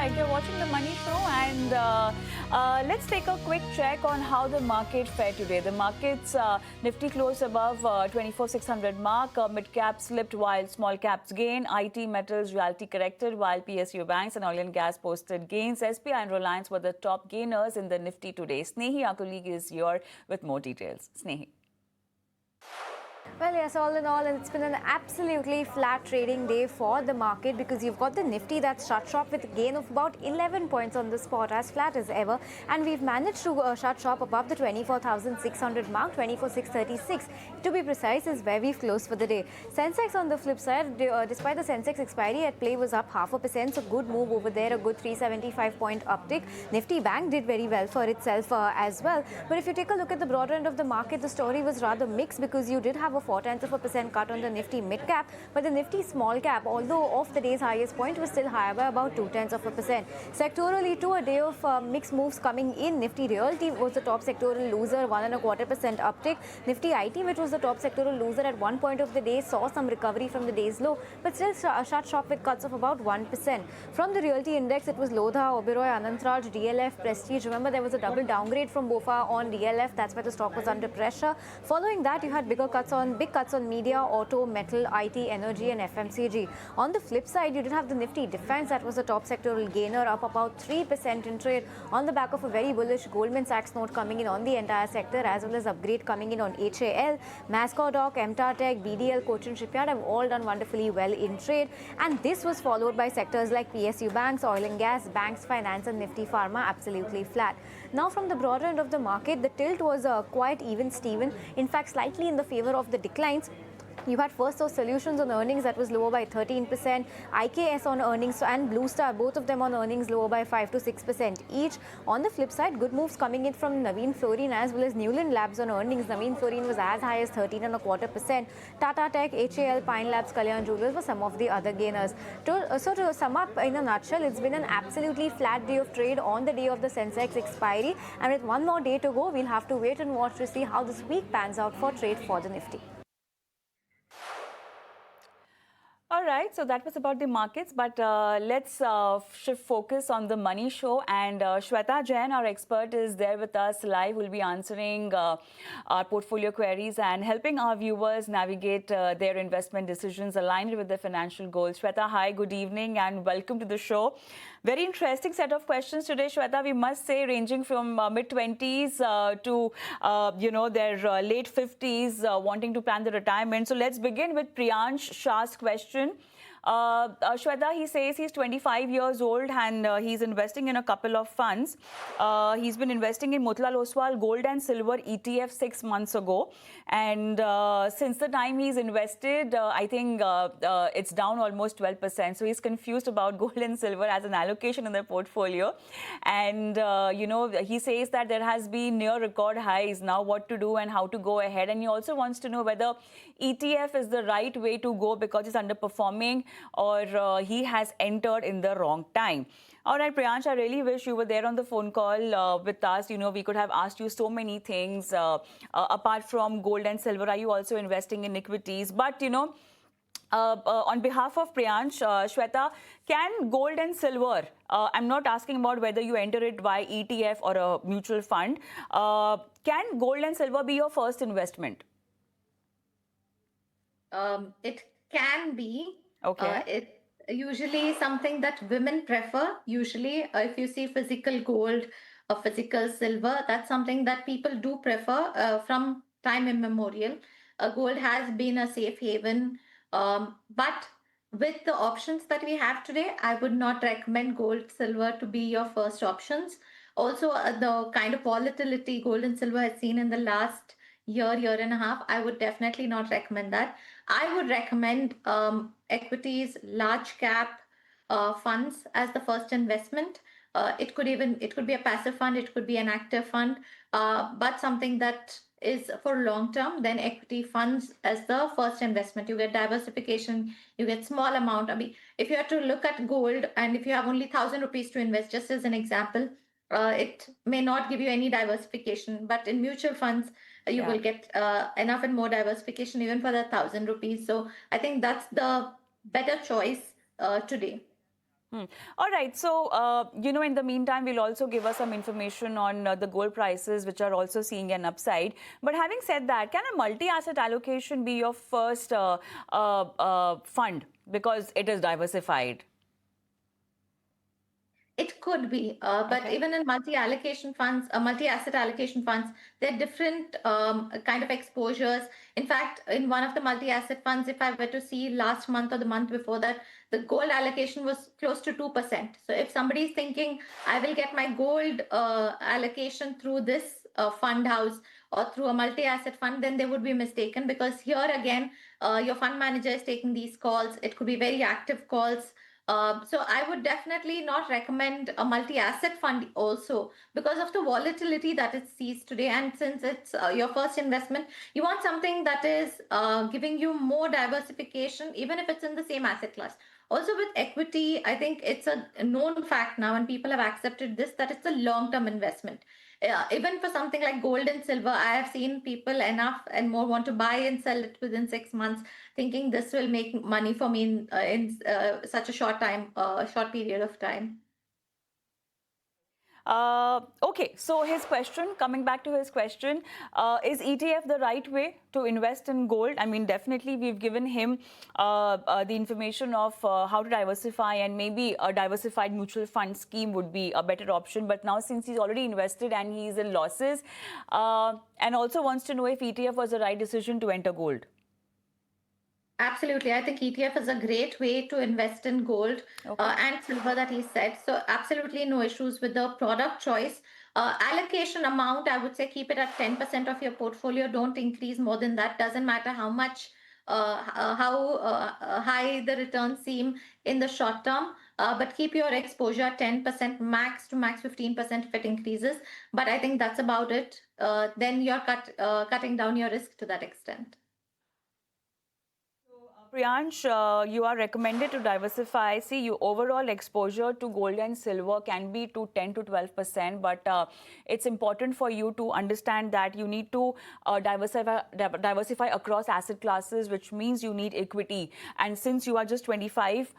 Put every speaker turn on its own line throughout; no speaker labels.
right, you're watching The Money Show, and let's take a quick check on how the market fared today. The markets, Nifty closed above 24,600 mark, mid cap slipped while small caps gain, IT, metals, realty corrected while PSU banks and oil and gas posted gains. SBI and Reliance were the top gainers in the Nifty today. Snehi, our colleague, is here with more details. Snehi.
Well, yes, all in all, it's been an absolutely flat trading day for the market because you've got the Nifty that's shut shop with a gain of about 11 points on the spot, as flat as ever. And we've managed to shut shop above the 24,600 mark, 24,636 to be precise, is where we've closed for the day. Sensex on the flip side, despite the Sensex expiry at play, was up 0.5%, so good move over there, a good 375-point uptick. Nifty Bank did very well for itself as well. But if you take a look at the broader end of the market, the story was rather mixed because you did have a 0.4% cut on the Nifty mid cap, but the Nifty small cap, although off the day's highest point, was still higher by about 0.2%. Sectorally, too, a day of mixed moves coming in. Nifty Realty was the top sectoral loser, 1.25% uptick. Nifty IT, which was the top sectoral loser at one point of the day, saw some recovery from the day's low, but still shut shop with cuts of about 1%. From the Realty Index, it was Lodha, Oberoi, Anantraj, DLF, Prestige. Remember, there was a double downgrade from BofA on DLF. That's why the stock was under pressure. Following that, you had big cuts on media, auto, metal, IT, energy and FMCG. On the flip side, you did have the Nifty Defense that was the top sectoral gainer, up about 3% in trade on the back of a very bullish Goldman Sachs note coming in on the entire sector, as well as upgrade coming in on HAL, Masco Dock, MTAR Tech, BDL, Cochin Shipyard have all done wonderfully well in trade. And this was followed by sectors like PSU banks, oil and gas, banks, finance and Nifty Pharma absolutely flat. Now from the broader end of the market, the tilt was quite even Steven, in fact slightly in the favor of the declines. You had First Source Solutions on earnings that was lower by 13%, IKS on earnings and Blue Star, both of them on earnings lower by 5 to 6% each. On the flip side, good moves coming in from Navin Fluorine as well as Newland Labs on earnings. Navin Fluorine was as high as 13.25%. Tata Tech, HAL, Pine Labs, Kalyan Jewellers were some of the other gainers. So to sum up in a nutshell, it's been an absolutely flat day of trade on the day of the Sensex expiry, and with one more day to go, we'll have to wait and watch to see how this week pans out for trade for the Nifty.
All right, so that was about the markets, but let's shift focus on the Money Show. And Shweta Jain, our expert, is there with us live. We'll be answering our portfolio queries and helping our viewers navigate their investment decisions aligned with their financial goals. Shweta, hi, good evening, and welcome to the show. Very interesting set of questions today, Shweta, we must say, ranging from mid-20s to, their late 50s, wanting to plan the retirement. So let's begin with Priyansh Shah's question. Shweta, he says he's 25 years old and he's investing in a couple of funds. He's been investing in Motilal Oswal Gold and Silver ETF 6 months ago. And since the time he's invested, I think it's down almost 12%. So he's confused about gold and silver as an allocation in their portfolio. And, he says that there has been near record highs. Now what to do and how to go ahead. And he also wants to know whether ETF is the right way to go because it's underperforming, or he has entered in the wrong time. All right, Priyansh, I really wish you were there on the phone call with us. We could have asked you so many things apart from gold and silver. Are you also investing in equities? But, on behalf of Priyansh, Shweta, can gold and silver, I'm not asking about whether you enter it by ETF or a mutual fund, can gold and silver be your first investment?
It can be.
Okay.
It's usually something that women prefer. Usually, if you see physical gold or physical silver, that's something that people do prefer from time immemorial. Gold has been a safe haven, but with the options that we have today, I would not recommend gold, silver to be your first options. Also, the kind of volatility gold and silver has seen in the last year and a half, I would definitely not recommend that. I would recommend equities, large cap funds as the first investment. It could be a passive fund, it could be an active fund, but something that is for long term. Then equity funds as the first investment. You get diversification, you get small amount. I mean, if you have to look at gold and if you have only 1,000 rupees to invest, just as an example, it may not give you any diversification, but in mutual funds, you will get enough and more diversification even for the 1,000 rupees. So I think that's the better choice today.
All right. So, in the meantime, we'll also give us some information on the gold prices, which are also seeing an upside. But having said that, can a multi-asset allocation be your first fund because it is diversified?
It could be, but
Okay.
even in multi-allocation funds, multi-asset allocation funds, there are different kind of exposures. In fact, in one of the multi-asset funds, if I were to see last month or the month before that, the gold allocation was close to 2%. So if somebody is thinking, I will get my gold allocation through this fund house or through a multi-asset fund, then they would be mistaken, because here again, your fund manager is taking these calls. It could be very active calls. So I would definitely not recommend a multi-asset fund also, because of the volatility that it sees today. And since it's your first investment, you want something that is giving you more diversification, even if it's in the same asset class. Also with equity, I think it's a known fact now, and people have accepted this, that it's a long-term investment. Even for something like gold and silver, I have seen people enough and more want to buy and sell it within 6 months, thinking this will make money for me in such a short period of time.
Okay, so his question, coming back to his question, is ETF the right way to invest in gold? I mean, definitely we've given him the information of how to diversify, and maybe a diversified mutual fund scheme would be a better option. But now, since he's already invested and he's in losses, and also wants to know if ETF was the right decision to enter gold.
Absolutely. I think ETF is a great way to invest in gold
Okay.
and silver, that he said. So, absolutely no issues with the product choice. Allocation amount, I would say keep it at 10% of your portfolio. Don't increase more than that. Doesn't matter how much, how high the returns seem in the short term, but keep your exposure 10%, max to max 15% if it increases. But I think that's about it. Then you're cutting down your risk to that extent.
Priyansh, you are recommended to diversify. See, your overall exposure to gold and silver can be to 10 to 12%, but it's important for you to understand that you need to diversify across asset classes, which means you need equity. And since you are just 25,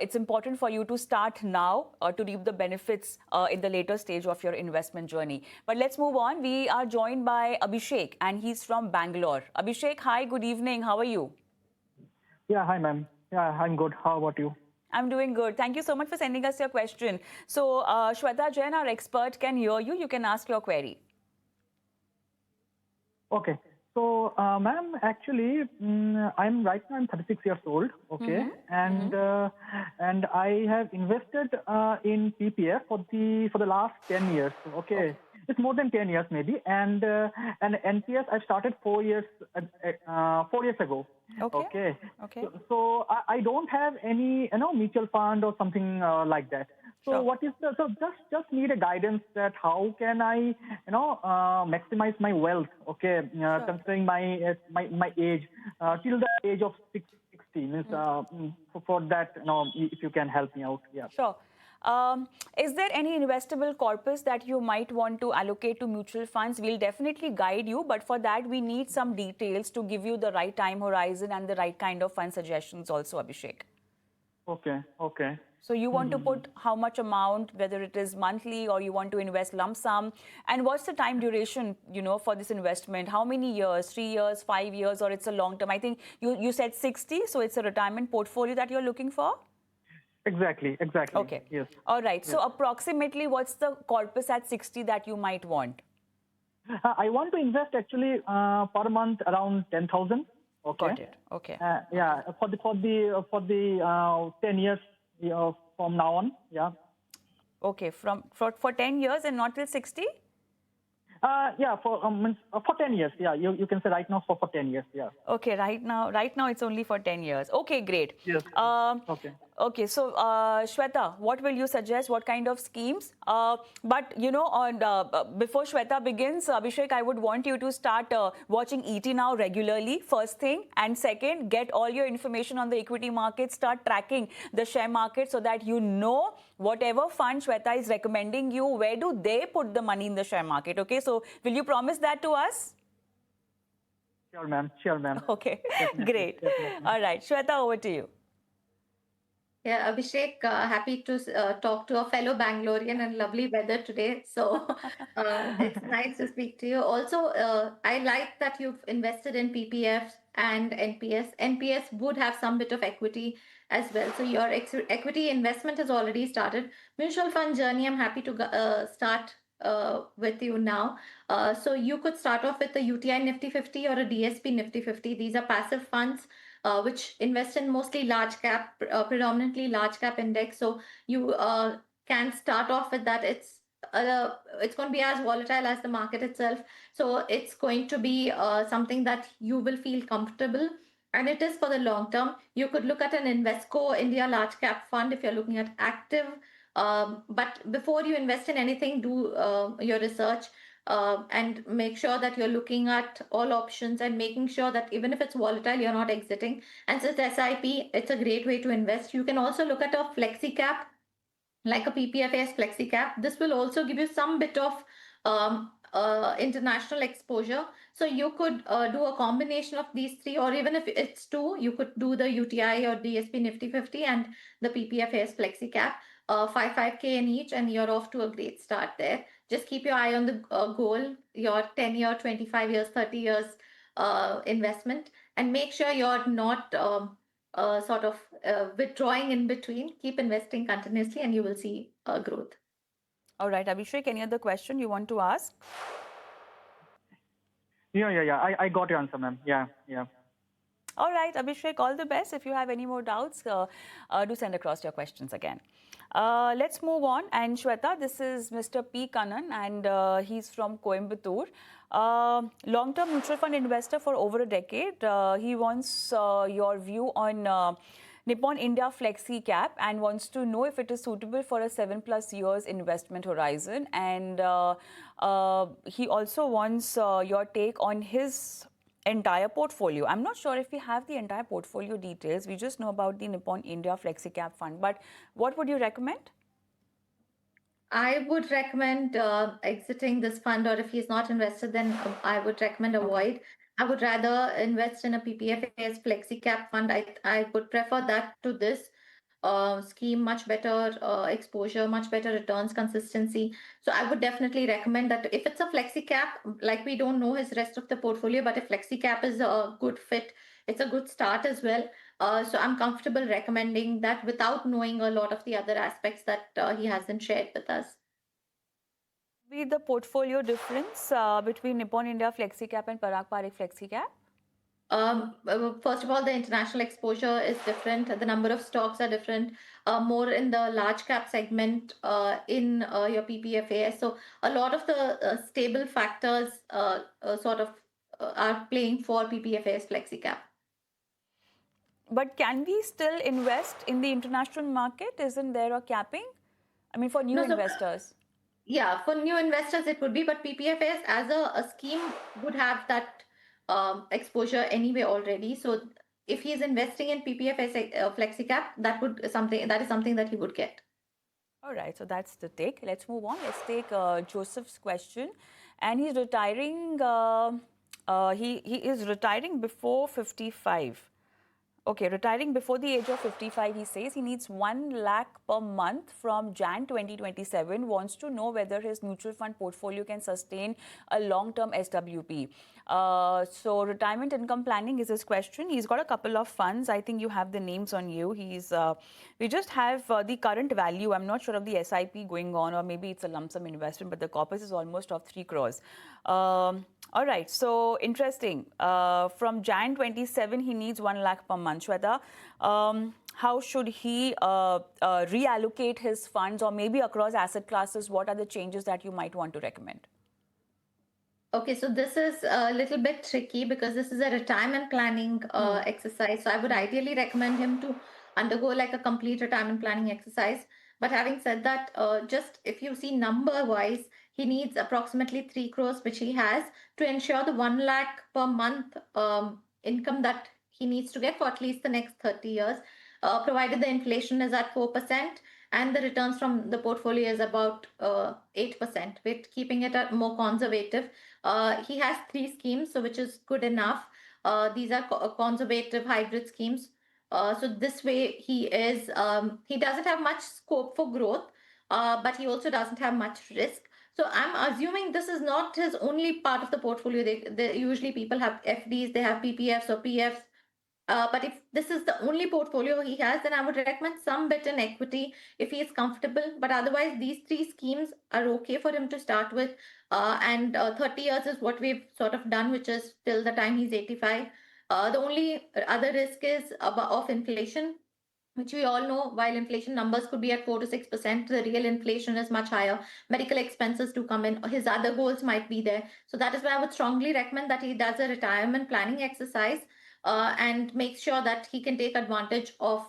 it's important for you to start now to reap the benefits in the later stage of your investment journey. But let's move on. We are joined by Abhishek, and he's from Bangalore. Abhishek, hi, good evening. How are you?
Yeah, hi, ma'am. Yeah, I'm good. How about you?
I'm doing good. Thank you so much for sending us your question. So, Shweta Jain, our expert, can hear you. You can ask your query.
Okay. So, ma'am, actually, I'm 36 years old. Okay, and I have invested in PPF for the last 10 years. Okay. It's more than 10 years maybe, and NPS I started 4 years ago.
Okay.
So I don't have any mutual fund or something like that. So
Sure.
what is the so just need a guidance that how can I maximize my wealth? Okay, considering my age till the age of 60 means for that if you can help me out. Yeah.
Sure. Is there any investable corpus that you might want to allocate to mutual funds? We'll definitely guide you, but for that, we need some details to give you the right time horizon and the right kind of fund suggestions also, Abhishek.
Okay.
So you want to put how much amount, whether it is monthly or you want to invest lump sum, and what's the time duration, for this investment? How many years? 3 years, 5 years, or it's a long term? I think you said 60, so it's a retirement portfolio that you're looking for?
Exactly.
Okay.
Yes.
All right.
Yes.
So approximately what's the corpus at 60 that you might want?
I want to invest actually per month around 10,000. Okay.
Got it. Okay.
Yeah. For the 10 years from now on. Yeah.
Okay. For 10 years and not till 60?
Yeah. For 10 years. Yeah. You can say right now for 10 years. Yeah.
Okay. Right now it's only for 10 years. Okay. Great.
Yes. Okay.
Okay, so Shweta, what will you suggest? What kind of schemes? But before Shweta begins, Abhishek, I would want you to start watching ET Now regularly. First thing, and second, get all your information on the equity market. Start tracking the share market so that you know whatever fund Shweta is recommending you, where do they put the money in the share market? Okay, so will you promise that to us?
Sure, ma'am.
Okay,
Definitely.
great. All right, Shweta, over to you.
Yeah, Abhishek, happy to talk to a fellow Bangalorean and lovely weather today. So it's nice to speak to you. Also, I like that you've invested in PPFs and NPS. NPS would have some bit of equity as well. So your equity investment has already started. Mutual fund journey, I'm happy to start with you now. So you could start off with a UTI Nifty 50 or a DSP Nifty 50. These are passive funds which invest in mostly large cap, predominantly large cap index. So you can start off with that. It's going to be as volatile as the market itself. So it's going to be something that you will feel comfortable. And it is for the long term. You could look at an Invesco India large cap fund if you're looking at active. But before you invest in anything, do your research and make sure that you're looking at all options and making sure that even if it's volatile, you're not exiting. And since SIP, it's a great way to invest. You can also look at a Flexi Cap, like a PPFAS Flexi Cap. This will also give you some bit of international exposure. So you could do a combination of these three, or even if it's two, you could do the UTI or DSP Nifty 50 and the PPFAS Flexi Cap, 5K in each, and you're off to a great start there. Just keep your eye on the goal, your 10-year, 25 years, 30 years investment, and make sure you're not sort of withdrawing in between. Keep investing continuously and you will see growth.
All right, Abhishek, any other question you want to ask?
Yeah. I got your answer, ma'am. Yeah.
All right, Abhishek, all the best. If you have any more doubts, do send across your questions again. Let's move on. And Shweta, this is Mr. P. Kannan, and he's from Coimbatore. Long-term mutual fund investor for over a decade. He wants your view on Nippon India Flexi Cap and wants to know if it is suitable for a 7+ years investment horizon. And he also wants your take on his entire portfolio. I'm not sure if we have the entire portfolio details. We just know about the Nippon India Flexi Cap Fund. But what would you recommend?
I would recommend exiting this fund, or if he's not invested, then I would recommend avoid. I would rather invest in a PPFAS Flexi Cap Fund. I would prefer that to this scheme. Much better exposure, much better returns, consistency. So I would definitely recommend that if it's a Flexi Cap, like we don't know his rest of the portfolio, but if Flexi Cap is a good fit, it's a good start as well. So I'm comfortable recommending that without knowing a lot of the other aspects that he hasn't shared with us.
Be the portfolio difference between Nippon India Flexi Cap and Parag Parikh Flexi Cap?
First of all, the international exposure is different. The number of stocks are different. More in the large cap segment in your PPFAS. So a lot of the stable factors sort of are playing for PPFAS Flexi Cap.
But can we still invest in the international market? Isn't there a capping? I mean, for new investors.
Yeah, for new investors it would be, but PPFAS as a scheme would have that exposure anyway already. So if he's investing in PPFAS FlexiCap, that is something that he would get.
All right, so that's the take. Let's move on. Let's take Joseph's question, and he's retiring. He is retiring before 55. Okay, retiring before the age of 55, he says he needs 1 lakh per month from Jan 2027, wants to know whether his mutual fund portfolio can sustain a long-term SWP. So retirement income planning is his question. He's got a couple of funds. I think you have the names on you. We just have the current value. I'm not sure of the SIP going on, or maybe it's a lump sum investment, but the corpus is almost of 3 crores. All right, so interesting. From Jan 27, he needs 1 lakh per month. Shweta, how should he reallocate his funds, or maybe across asset classes? What are the changes that you might want to recommend?
Okay, so this is a little bit tricky because this is a retirement planning exercise. So I would ideally recommend him to undergo like a complete retirement planning exercise. But having said that, just if you see number wise, he needs approximately 3 crores, which he has, to ensure the 1 lakh per month income that he needs to get for at least the next 30 years, provided the inflation is at 4% and the returns from the portfolio is about 8%, with keeping it more conservative. He has 3 schemes, so which is good enough. These are conservative hybrid schemes. So this way he doesn't have much scope for growth, but he also doesn't have much risk. So I'm assuming this is not his only part of the portfolio. They usually people have FDs, they have PPFs or PFs. But if this is the only portfolio he has, then I would recommend some bit in equity if he is comfortable. But otherwise, these three schemes are okay for him to start with. And 30 years is what we've sort of done, which is till the time he's 85. The only other risk is of inflation, which we all know. While inflation numbers could be at 4 to 6%, the real inflation is much higher. Medical expenses do come in. His other goals might be there. So that is why I would strongly recommend that he does a retirement planning exercise and makes sure that he can take advantage of